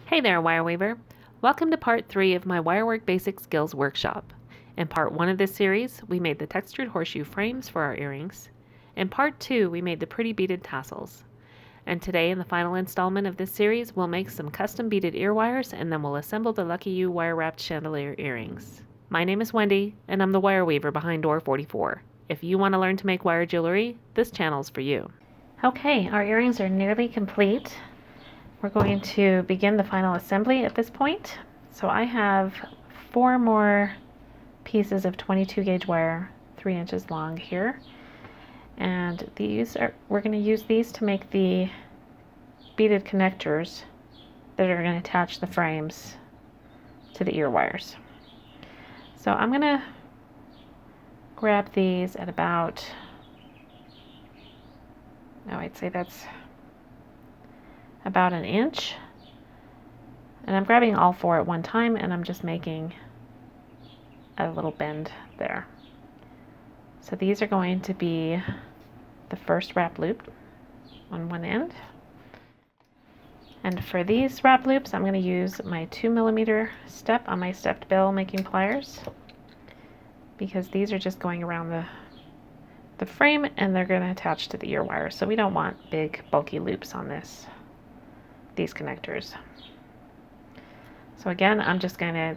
Hey there, wire weaver. Welcome to part 3 of my Wirework Basic Skills workshop. In part 1 of this series, we made the textured horseshoe frames for our earrings. In part 2, we made the pretty beaded tassels. And today, in the final installment of this series, we'll make some custom beaded ear wires and then we'll assemble the Lucky You wire-wrapped chandelier earrings. My name is Wendy, and I'm the wire weaver behind door 44. If you want to learn to make wire jewelry, this channel's for you. Okay, our earrings are nearly complete. We're going to begin the final assembly at this point. So I have 4 more pieces of 22 gauge wire, 3 inches long here. And we're going to use these to make the beaded connectors that are going to attach the frames to the ear wires. So I'm going to grab these at about, I'd say that's about 1 inch, and I'm grabbing all 4 at one time, and I'm just making a little bend there. So these are going to be the first wrap loop on one end, and for these wrap loops I'm going to use my 2mm step on my stepped bill making pliers, because these are just going around the frame and they're going to attach to the ear wire, so we don't want big bulky loops on these connectors. So again, I'm just going to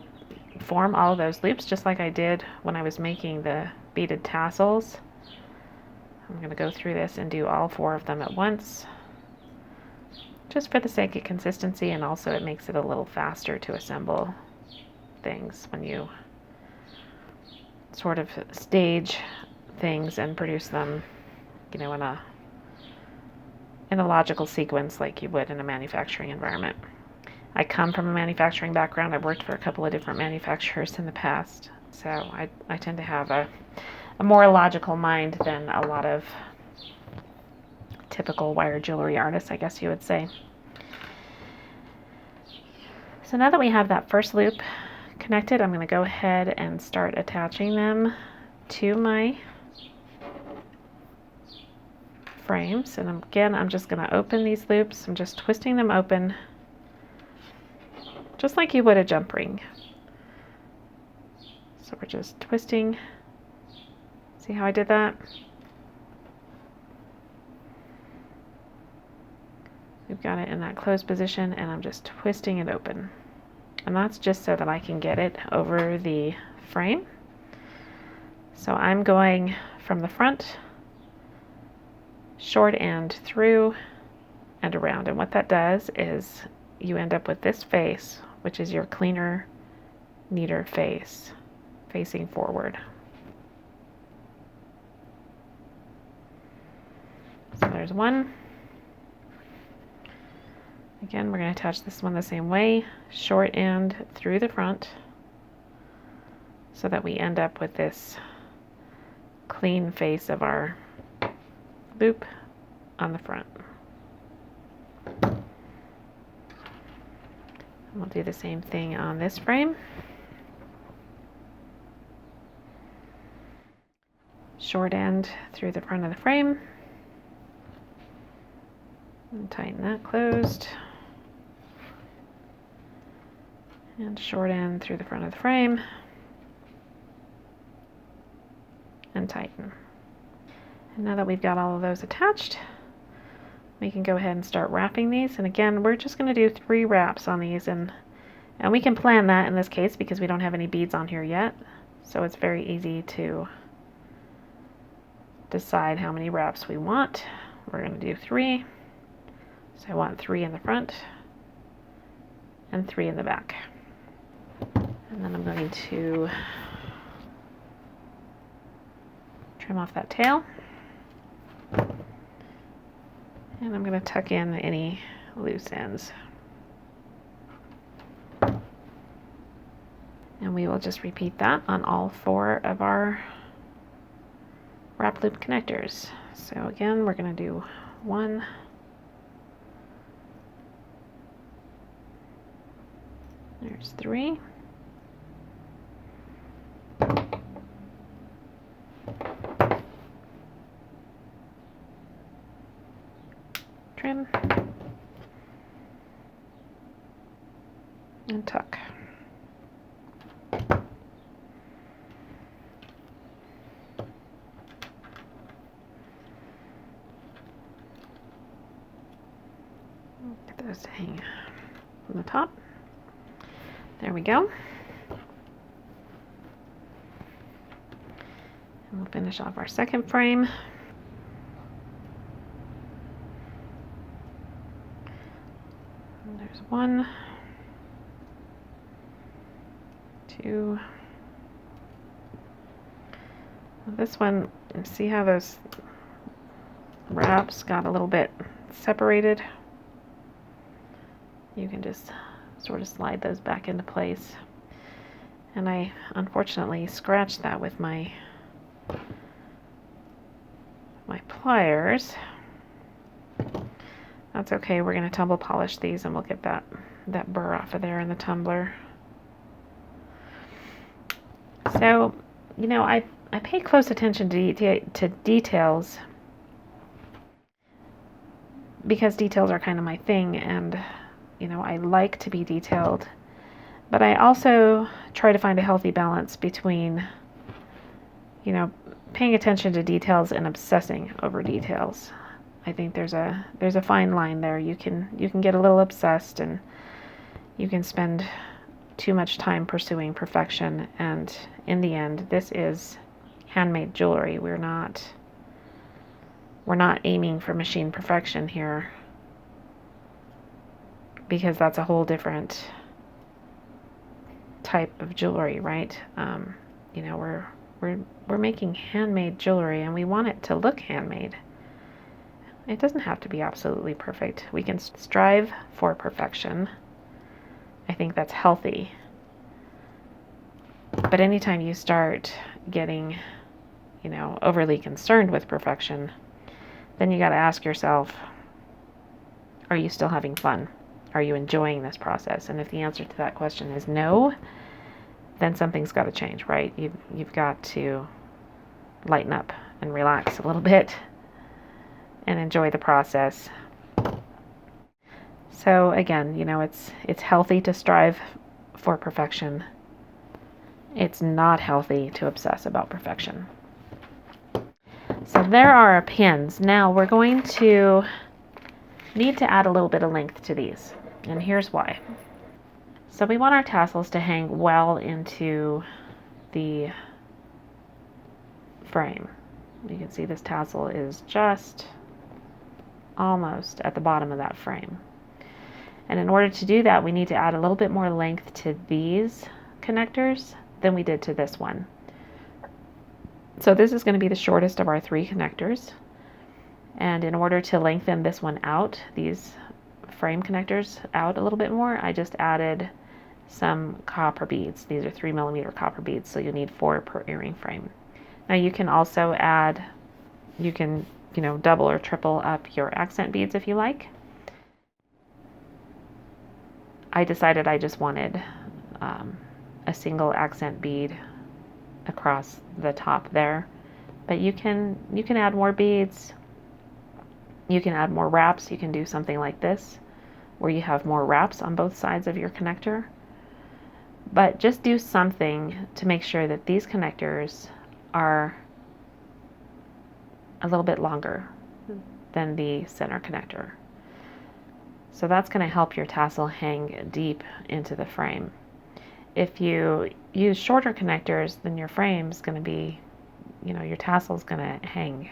form all of those loops just like I did when I was making the beaded tassels. I'm going to go through this and do all 4 of them at once, just for the sake of consistency, and also it makes it a little faster to assemble things when you sort of stage things and produce them, in a logical sequence like you would in a manufacturing environment. I come from a manufacturing background. I've worked for a couple of different manufacturers in the past, so I tend to have a more logical mind than a lot of typical wire jewelry artists, I guess you would say. So now that we have that first loop connected, I'm going to go ahead and start attaching them to my frames. And again, I'm just going to open these loops. I'm just twisting them open just like you would a jump ring. So we're just twisting. See how I did that? We've got it in that closed position, and I'm just twisting it open. And that's just so that I can get it over the frame. So I'm going from the front, short end through and around. And what that does is you end up with this face, which is your cleaner, neater face, facing forward. So there's one. Again, we're going to attach this one the same way, short end through the front, so that we end up with this clean face of our loop on the front. We'll do the same thing on this frame. Short end through the front of the frame. And tighten that closed. And short end through the front of the frame. And tighten. And now that we've got all of those attached, we can go ahead and start wrapping these. And again, we're just going to do 3 wraps on these, and we can plan that in this case because we don't have any beads on here yet. So it's very easy to decide how many wraps we want. We're going to do 3. So I want 3 in the front and 3 in the back. And then I'm going to trim off that tail. And I'm going to tuck in any loose ends. And we will just repeat that on all 4 of our wrap loop connectors. So again, we're going to do 1, there's 3, trim, and tuck. Get those to hang on the top. There we go. And we'll finish off our second frame. And there's 1, 2. This one, see how those wraps got a little bit separated? You can just sort of slide those back into place. And I unfortunately scratched that with my pliers. That's okay, we're going to tumble polish these and we'll get that burr off of there in the tumbler. So, you know, I pay close attention to details because details are kind of my thing, and you know, I like to be detailed, but I also try to find a healthy balance between, you know, paying attention to details and obsessing over details. I think there's a fine line there. You can get a little obsessed, and you can spend too much time pursuing perfection, and in the end, this is handmade jewelry. We're not aiming for machine perfection here, because that's a whole different type of jewelry, right? You know, we're making handmade jewelry, and we want it to look handmade. It doesn't have to be absolutely perfect. We can strive for perfection. I think that's healthy. But anytime you start getting, you know, overly concerned with perfection, then you got to ask yourself, are you still having fun? Are you enjoying this process? And if the answer to that question is no, then something's got to change, right? You've got to lighten up and relax a little bit and enjoy the process. So again, you know, it's healthy to strive for perfection. It's not healthy to obsess about perfection. So there are our pins. Now we're going to need to add a little bit of length to these, and here's why. So we want our tassels to hang well into the frame. You can see this tassel is just almost at the bottom of that frame. And in order to do that, we need to add a little bit more length to these connectors than we did to this one. So this is going to be the shortest of our 3 connectors. And in order to lengthen this one out, these frame connectors out a little bit more, I just added some copper beads. These are 3mm copper beads, so you need 4 per earring frame. Now you can also add, you can, you know, double or triple up your accent beads if you like. I decided I just wanted a single accent bead across the top there, but you can add more beads. You can add more wraps. You can do something like this where you have more wraps on both sides of your connector, but just do something to make sure that these connectors are a little bit longer than the center connector. So that's going to help your tassel hang deep into the frame. If you use shorter connectors, then your frame's going to be, you know, your tassel's going to hang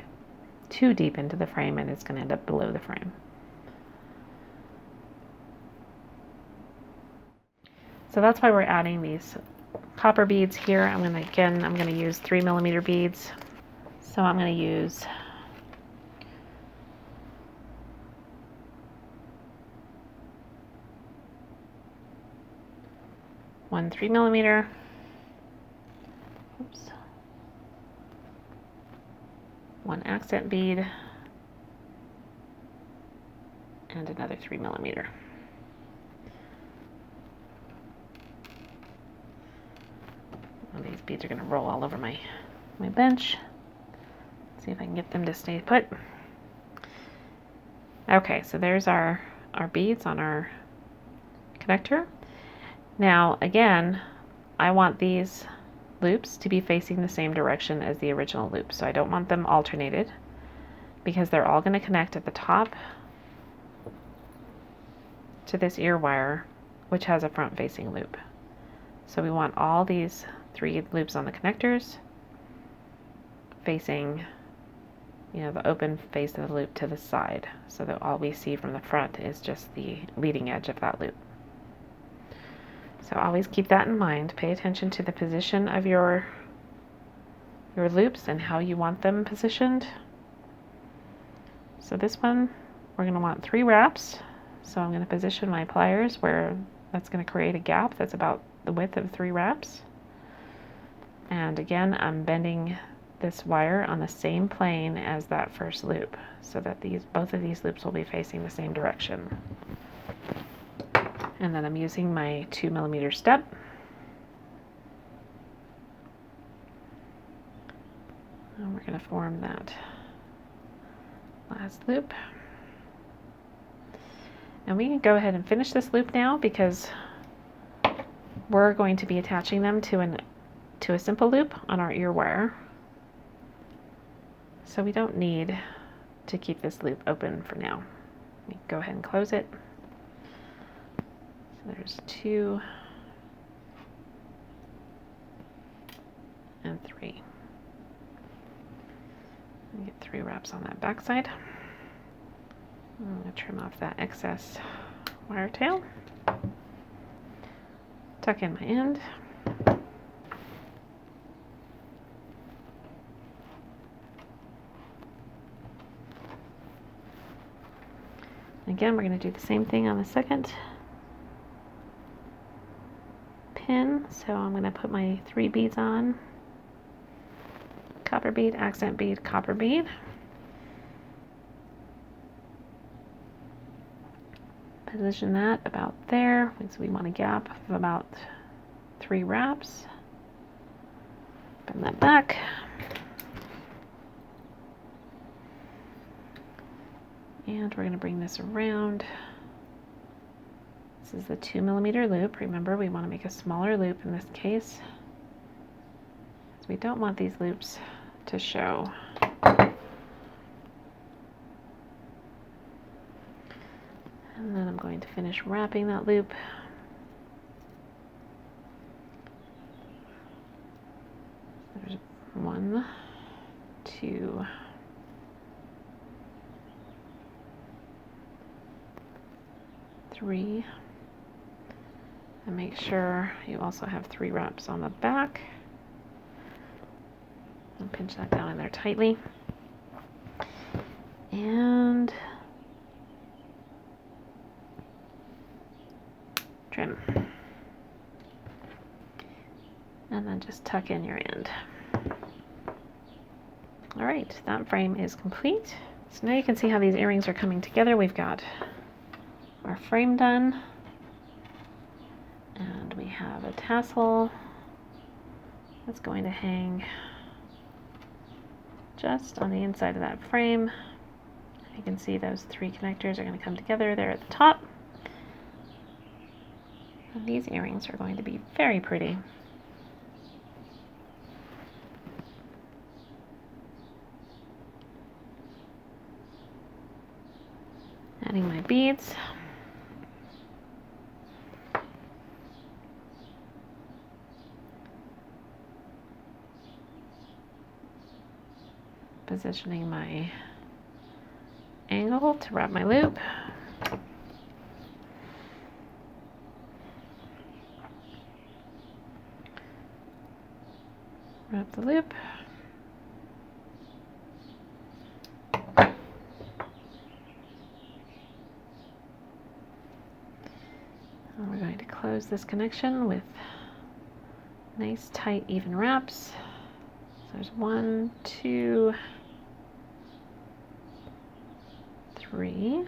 too deep into the frame, and it's going to end up below the frame. So that's why we're adding these copper beads here. I'm going to use 3mm beads. So I'm going to use one 3mm, oops, one accent bead, and another 3mm. Well, these beads are going to roll all over my bench. Let's see if I can get them to stay put. Okay, so there's our beads on our connector. Now, again, I want these loops to be facing the same direction as the original loop, so I don't want them alternated because they're all going to connect at the top to this ear wire, which has a front-facing loop. So we want all these 3 loops on the connectors facing, you know, the open face of the loop to the side, so that all we see from the front is just the leading edge of that loop. So always keep that in mind. Pay attention to the position of your loops and how you want them positioned. So this one, we're going to want 3 wraps. So I'm going to position my pliers where that's going to create a gap that's about the width of 3 wraps. And again, I'm bending this wire on the same plane as that first loop so that both of these loops will be facing the same direction. And then I'm using my 2mm step. And we're going to form that last loop. And we can go ahead and finish this loop now because we're going to be attaching them to a simple loop on our ear wire. So we don't need to keep this loop open for now. We can go ahead and close it. So there's 2 and 3. And get 3 wraps on that back side. I'm going to trim off that excess wire tail. Tuck in my end. Again, we're going to do the same thing on the second pin. So I'm going to put my 3 beads on. Copper bead, accent bead, copper bead. Position that about there, so we want a gap of about 3 wraps. Bend that back. And we're going to bring this around. This is the 2mm loop. Remember, we want to make a smaller loop in this case, so we don't want these loops to show. And then I'm going to finish wrapping that loop. There's 1, 2, 3, and make sure you also have 3 wraps on the back. And pinch that down in there tightly. And trim. And then just tuck in your end. Alright, that frame is complete. So now you can see how these earrings are coming together. We've got our frame done. And we have a tassel that's going to hang just on the inside of that frame. You can see those 3 connectors are going to come together there at the top. And these earrings are going to be very pretty. Adding my beads. Positioning my angle to wrap my loop. Wrap the loop. And we're going to close this connection with nice, tight, even wraps. So there's 1, 2, 3.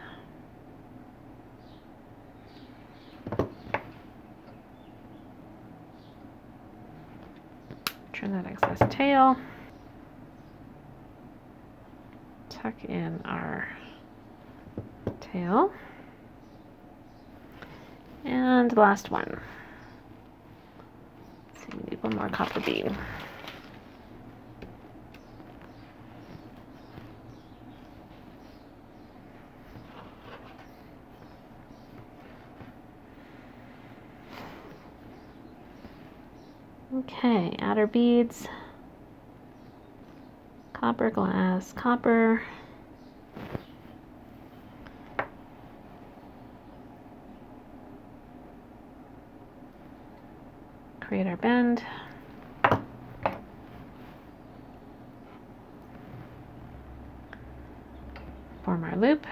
Trim that excess tail. Tuck in our tail. And last one. We need one more copper bead. Okay, outer beads, copper, glass, copper. Create our bend. Form our loop.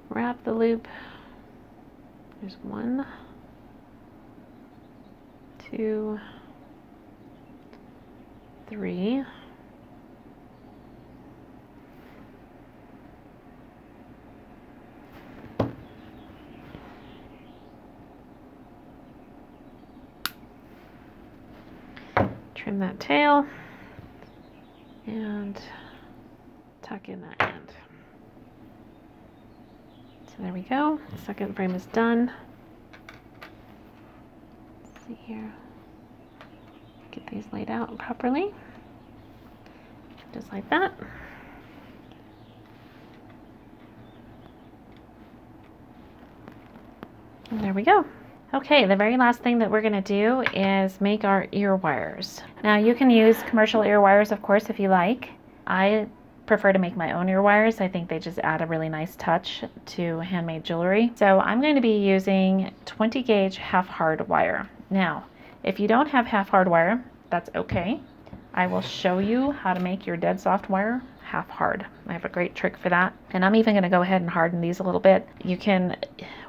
Wrap the loop. There's 1, 2, 3. Trim that tail and tuck in that end. So there we go. The second frame is done. Let's see here. Get these laid out properly. Just like that. And there we go. Okay, the very last thing that we're going to do is make our ear wires. Now you can use commercial ear wires, of course, if you like. I prefer to make my own ear wires. I think they just add a really nice touch to handmade jewelry. So I'm going to be using 20 gauge half hard wire. Now, if you don't have half hard wire, that's okay. I will show you how to make your dead soft wire half hard. I have a great trick for that. And I'm even going to go ahead and harden these a little bit. You can,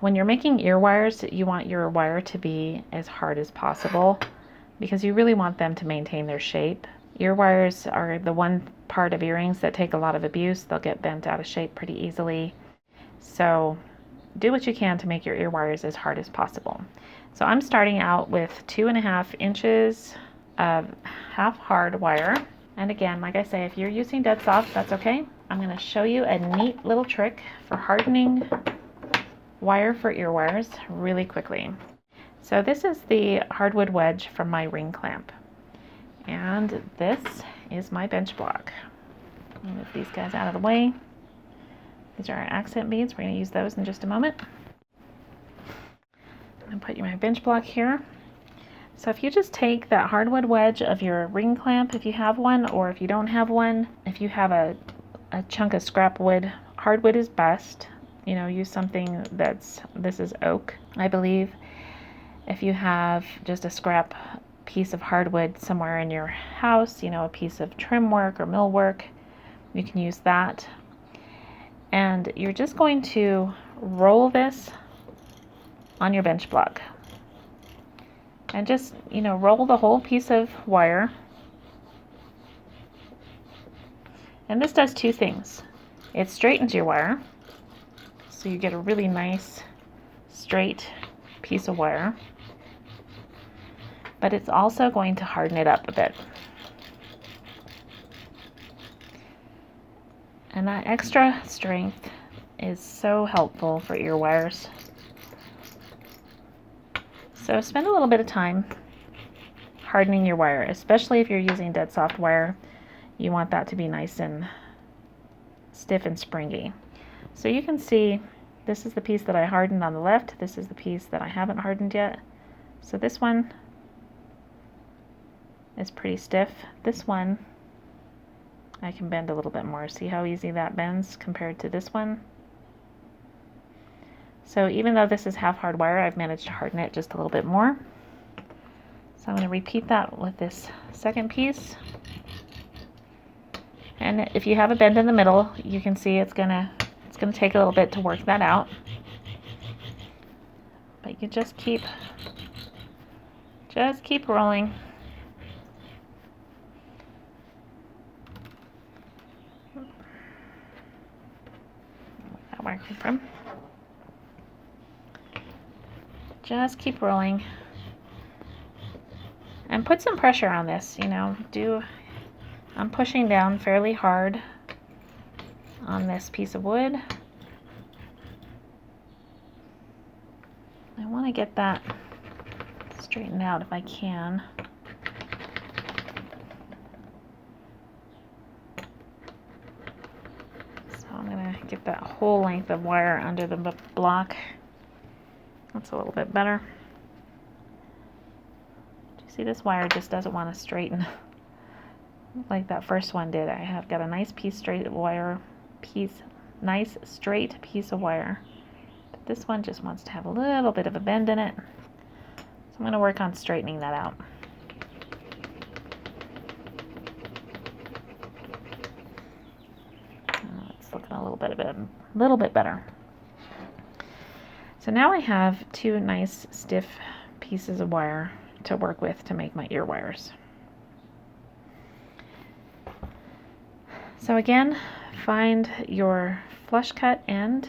when you're making ear wires, you want your wire to be as hard as possible because you really want them to maintain their shape. Ear wires are the one part of earrings that take a lot of abuse. They'll get bent out of shape pretty easily. So do what you can to make your ear wires as hard as possible. So I'm starting out with 2.5 inches of half hard wire. And again, like I say, if you're using dead soft, that's okay. I'm going to show you a neat little trick for hardening wire for ear wires really quickly. So this is the hardwood wedge from my ring clamp. And this is my bench block. I'll move these guys out of the way. These are our accent beads. We're going to use those in just a moment. I'm going to put my bench block here. So if you just take that hardwood wedge of your ring clamp, if you have one, or if you don't have one, if you have a chunk of scrap wood, hardwood is best. You know, use something this is oak, I believe. If you have just a scrap piece of hardwood somewhere in your house, you know, a piece of trim work or mill work, you can use that. And you're just going to roll this on your bench block. And just, you know, roll the whole piece of wire. And this does two things. It straightens your wire, so you get a really nice straight piece of wire. But it's also going to harden it up a bit. And that extra strength is so helpful for ear wires. So spend a little bit of time hardening your wire, especially if you're using dead soft wire. You want that to be nice and stiff and springy. So you can see this is the piece that I hardened on the left. This is the piece that I haven't hardened yet. So this one is pretty stiff. This one I can bend a little bit more. See how easy that bends compared to this one? So even though this is half hard wire, I've managed to harden it just a little bit more. So I'm going to repeat that with this second piece. And if you have a bend in the middle, you can see it's gonna take a little bit to work that out. But you just keep rolling. Where's that wire come from? Just keep rolling. And put some pressure on this, you know, do I'm pushing down fairly hard on this piece of wood. I want to get that straightened out if I can. So I'm going to get that whole length of wire under the block. That's a little bit better. Do you see this wire just doesn't want to straighten like that first one did? I have got a nice nice straight piece of wire. But this one just wants to have a little bit of a bend in it. So I'm going to work on straightening that out. It's looking a little bit better. So now I have two nice stiff pieces of wire to work with to make my ear wires. So again, find your flush cut end.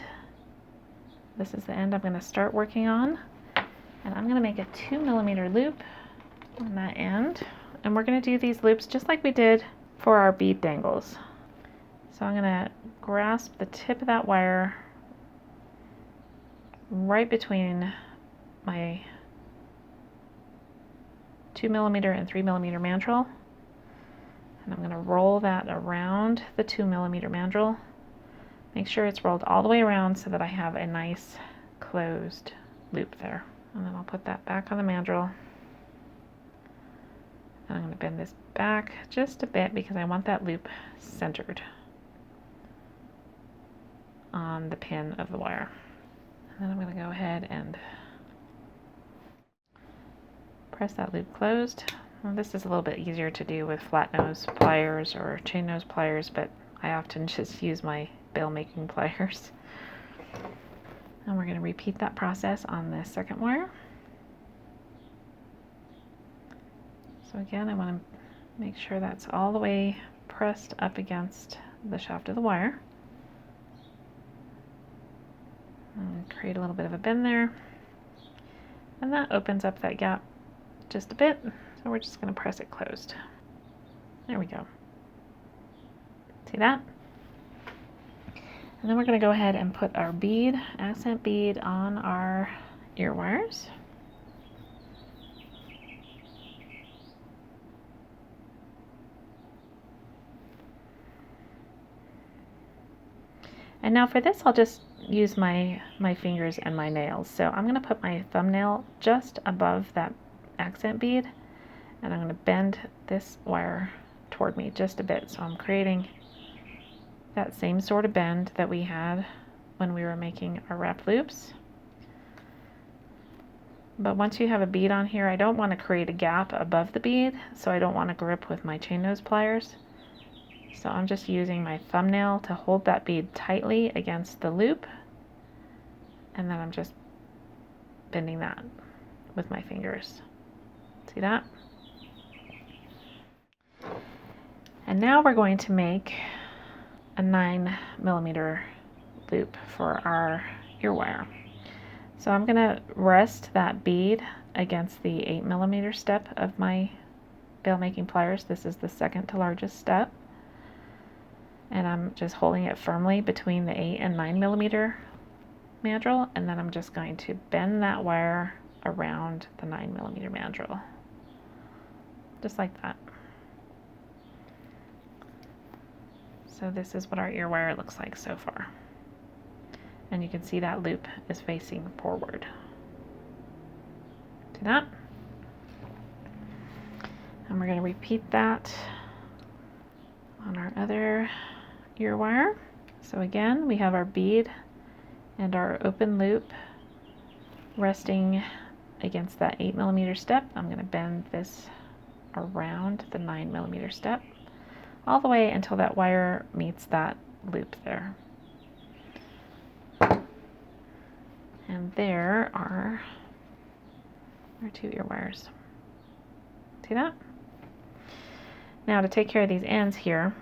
This is the end I'm going to start working on. And I'm going to make a 2mm loop on that end. And we're going to do these loops just like we did for our bead dangles. So I'm going to grasp the tip of that wire right between my 2mm and 3mm mandrel. And I'm going to roll that around the 2mm mandrel. Make sure it's rolled all the way around so that I have a nice closed loop there. And then I'll put that back on the mandrel. And I'm going to bend this back just a bit because I want that loop centered on the pin of the wire. And then I'm going to go ahead and press that loop closed. Well, this is a little bit easier to do with flat nose pliers or chain nose pliers, but I often just use my bail making pliers. And we're going to repeat that process on the second wire. So again, I want to make sure that's all the way pressed up against the shaft of the wire. And create a little bit of a bend there. And that opens up that gap just a bit. So we're just going to press it closed. There we go. See that? And then we're going to go ahead and put our bead, accent bead, on our ear wires. And now for this, I'll just use my fingers and my nails. So I'm going to put my thumbnail just above that accent bead, and I'm going to bend this wire toward me just a bit. So I'm creating that same sort of bend that we had when we were making our wrap loops. But once you have a bead on here, I don't want to create a gap above the bead, so I don't want to grip with my chain nose pliers. So I'm just using my thumbnail to hold that bead tightly against the loop, and then I'm just bending that with my fingers. See that? And now we're going to make a 9mm loop for our ear wire. So I'm going to rest that bead against the 8mm step of my bail making pliers. This is the second to largest step. And I'm just holding it firmly between the 8 and 9mm mandrel, and then I'm just going to bend that wire around the 9mm mandrel. Just like that. So this is what our ear wire looks like so far. And you can see that loop is facing forward. See that? And we're going to repeat that on our other ear wire. So again, we have our bead and our open loop resting against that 8mm step. I'm going to bend this around the 9mm step all the way until that wire meets that loop there. And there are our two ear wires. See that? Now to take care of these ends here,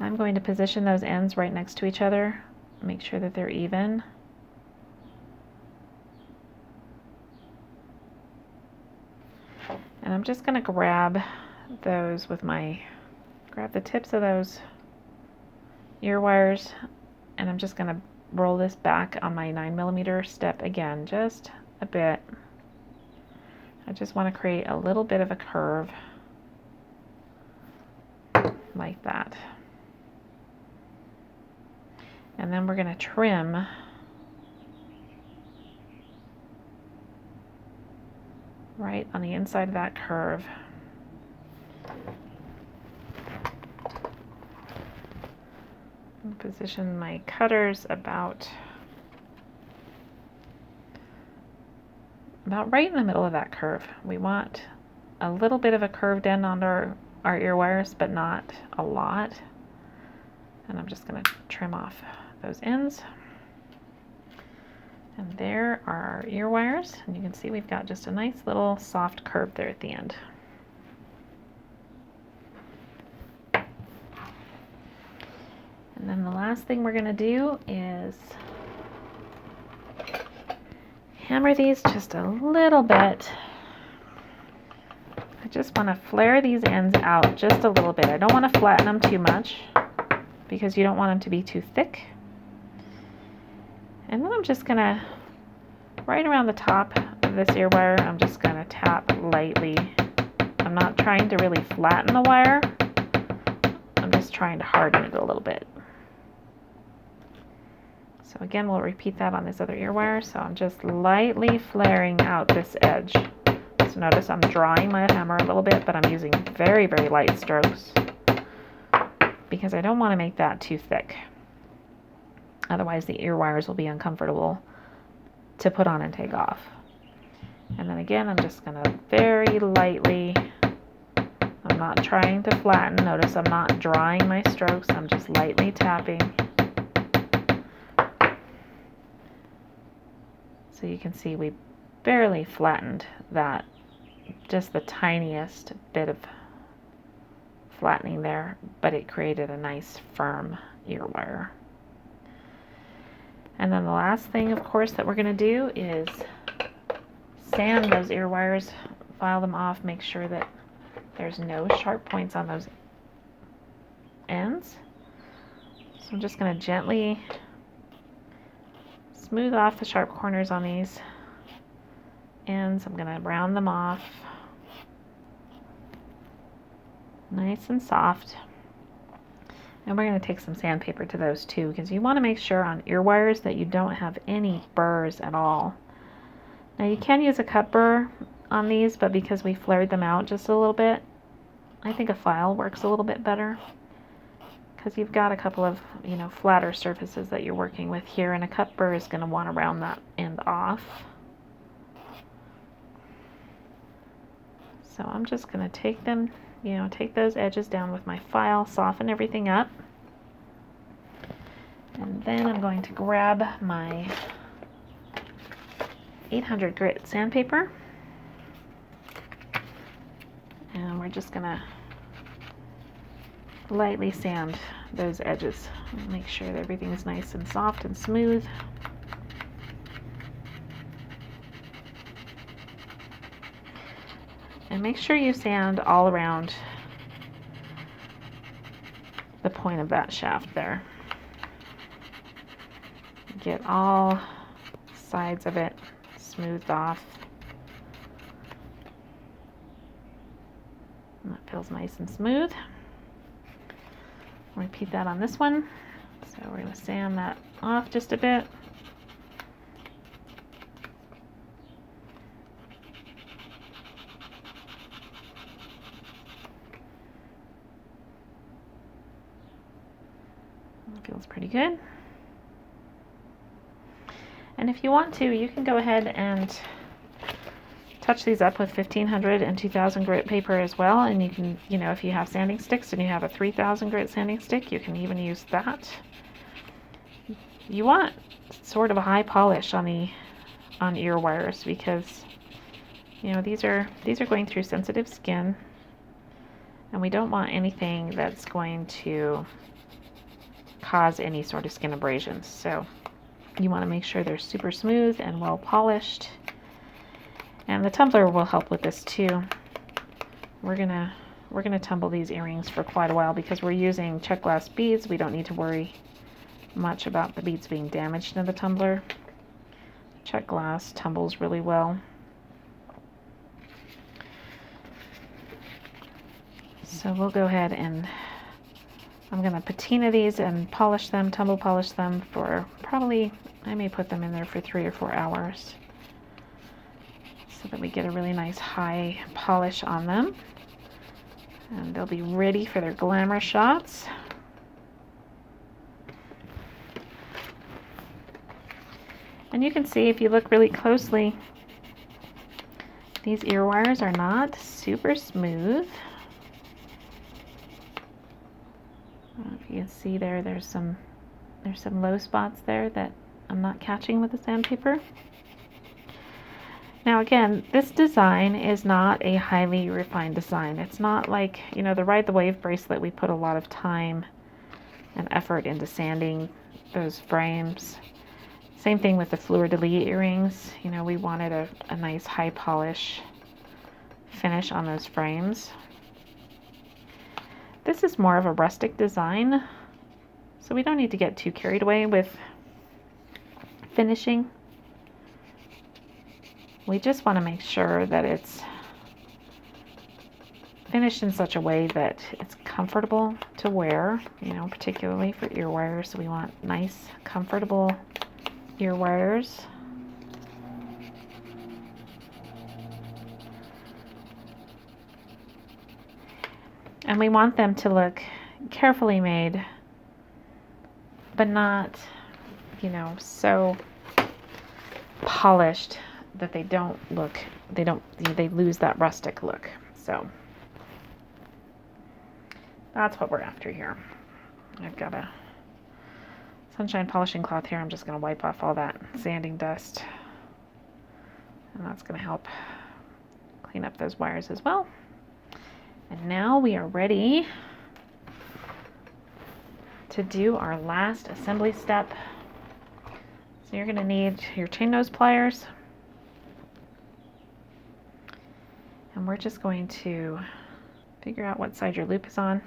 I'm going to position those ends right next to each other, make sure that they're even. And I'm just going to grab those with my grab the tips of those ear wires, and I'm just going to roll this back on my 9mm step again, just a bit. I just want to create a little bit of a curve like that. And then we're going to trim right on the inside of that curve. Position my cutters about right in the middle of that curve. We want a little bit of a curved end on our ear wires, but not a lot. And I'm just going to trim off those ends. And there are our ear wires, and you can see we've got just a nice little soft curve there at the end. And then the last thing we're going to do is hammer these just a little bit. I just want to flare these ends out just a little bit. I don't want to flatten them too much because you don't want them to be too thick. And then I'm just going to, right around the top of this ear wire, I'm just going to tap lightly. I'm not trying to really flatten the wire. I'm just trying to harden it a little bit. So again, we'll repeat that on this other ear wire. So I'm just lightly flaring out this edge. So notice I'm drawing my hammer a little bit, but I'm using very, very light strokes because I don't want to make that too thick. Otherwise the ear wires will be uncomfortable to put on and take off. And then again, I'm just going to very lightly, I'm not trying to flatten. Notice I'm not drawing my strokes. I'm just lightly tapping. So you can see we barely flattened that, just the tiniest bit of flattening there, but it created a nice firm ear wire. And then the last thing, of course, that we're going to do is sand those ear wires, file them off, make sure that there's no sharp points on those ends. So I'm just going to gently smooth off the sharp corners on these ends. I'm going to round them off nice and soft. And we're going to take some sandpaper to those too, because you want to make sure on ear wires that you don't have any burrs at all. Now you can use a cut burr on these, but because we flared them out just a little bit, I think a file works a little bit better, because you've got a couple of, flatter surfaces that you're working with here, and a cut burr is going to want to round that end off. So I'm just going to take them, take those edges down with my file, soften everything up. And then I'm going to grab my 800 grit sandpaper. And we're just going to lightly sand those edges. Make sure that everything is nice and soft and smooth. And make sure you sand all around the point of that shaft there. Get all sides of it smoothed off. And that feels nice and smooth. Repeat that on this one. So we're going to sand that off just a bit. Feels pretty good. And if you want to, you can go ahead and touch these up with 1500 and 2000 grit paper as well. And you can, if you have sanding sticks and you have a 3000 grit sanding stick, you can even use that. You want sort of a high polish on ear wires, because these are going through sensitive skin, and we don't want anything that's going to cause any sort of skin abrasions. So you want to make sure they're super smooth and well polished. And the tumbler will help with this too. We're gonna we're going to tumble these earrings for quite a while because we're using check glass beads. We don't need to worry much about the beads being damaged in the tumbler. Check glass tumbles really well. So we'll go ahead and I'm going to patina these and polish them, tumble polish them for probably, I may put them in there for 3 or 4 hours so that we get a really nice high polish on them. And they'll be ready for their glamour shots. And you can see if you look really closely, these ear wires are not super smooth. If you can see there's some low spots there that I'm not catching with the sandpaper. Now again, this design is not a highly refined design. It's not like, you know, the Ride the Wave bracelet, we put a lot of time and effort into sanding those frames. Same thing with the fleur-de-lis earrings. You know, we wanted a nice high polish finish on those frames. This is more of a rustic design, so we don't need to get too carried away with finishing. We just want to make sure that it's finished in such a way that it's comfortable to wear, you know, particularly for ear wires. So we want nice, comfortable ear wires. And we want them to look carefully made, but not, you know, so polished that they don't look, they lose that rustic look. So that's what we're after here. I've got a sunshine polishing cloth here. I'm just going to wipe off all that sanding dust, and that's going to help clean up those wires as well. And now we are ready to do our last assembly step. So you're going to need your chain nose pliers, and we're just going to figure out what side your loop is on,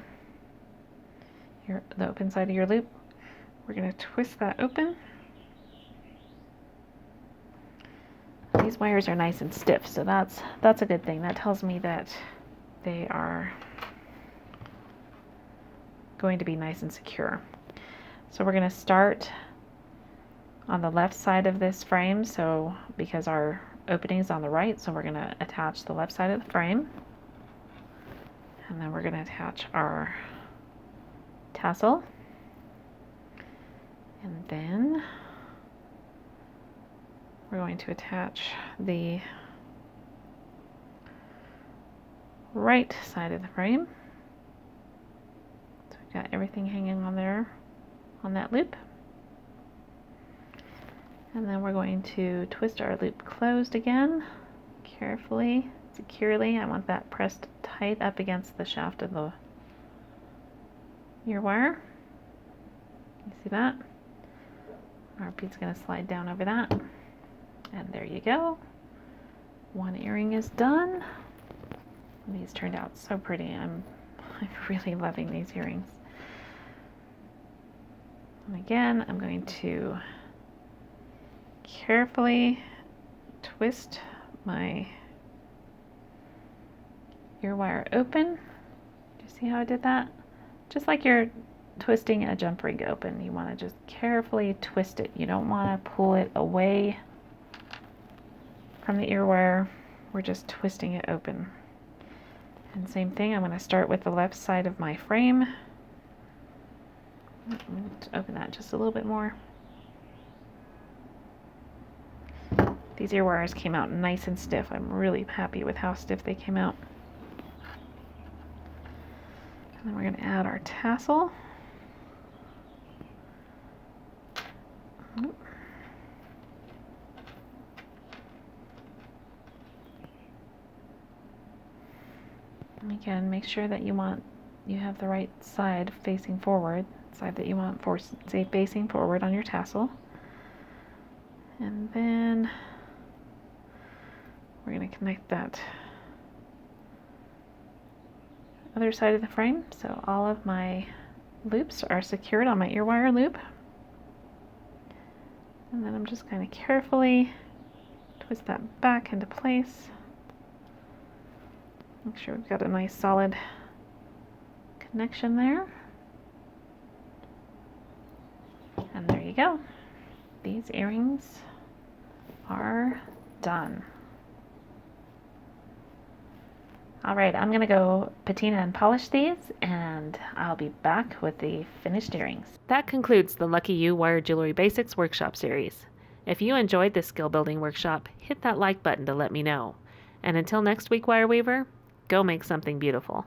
the open side of your loop. We're going to twist that open. These wires are nice and stiff, so that's a good thing. That tells me that they are going to be nice and secure. So we're going to start on the left side of this frame, so because our opening is on the right, so we're going to attach the left side of the frame, and then we're going to attach our tassel, and then we're going to attach the right side of the frame. So we've got everything hanging on there on that loop. And then we're going to twist our loop closed again, carefully, securely. I want that pressed tight up against the shaft of the ear wire. You see that? Our bead's going to slide down over that. And there you go. One earring is done. These turned out so pretty. I'm really loving these earrings. And again, I'm going to carefully twist my ear wire open. Do you see how I did that? Just like you're twisting a jump ring open. You want to just carefully twist it. You don't want to pull it away from the ear wire. We're just twisting it open. And same thing, I'm going to start with the left side of my frame. Open that just a little bit more. These ear wires came out nice and stiff. I'm really happy with how stiff they came out. And then we're going to add our tassel. And again, make sure that you have the right side facing forward, side that you want facing forward on your tassel. And then we're going to connect that other side of the frame, so all of my loops are secured on my ear wire loop. And then I'm just going to carefully twist that back into place. Make sure we've got a nice solid connection there. And there you go. These earrings are done. Alright, I'm going to go patina and polish these, and I'll be back with the finished earrings. That concludes the Lucky You Wire Jewelry Basics Workshop series. If you enjoyed this skill building workshop, hit that like button to let me know. And until next week, Wire Weaver, go make something beautiful.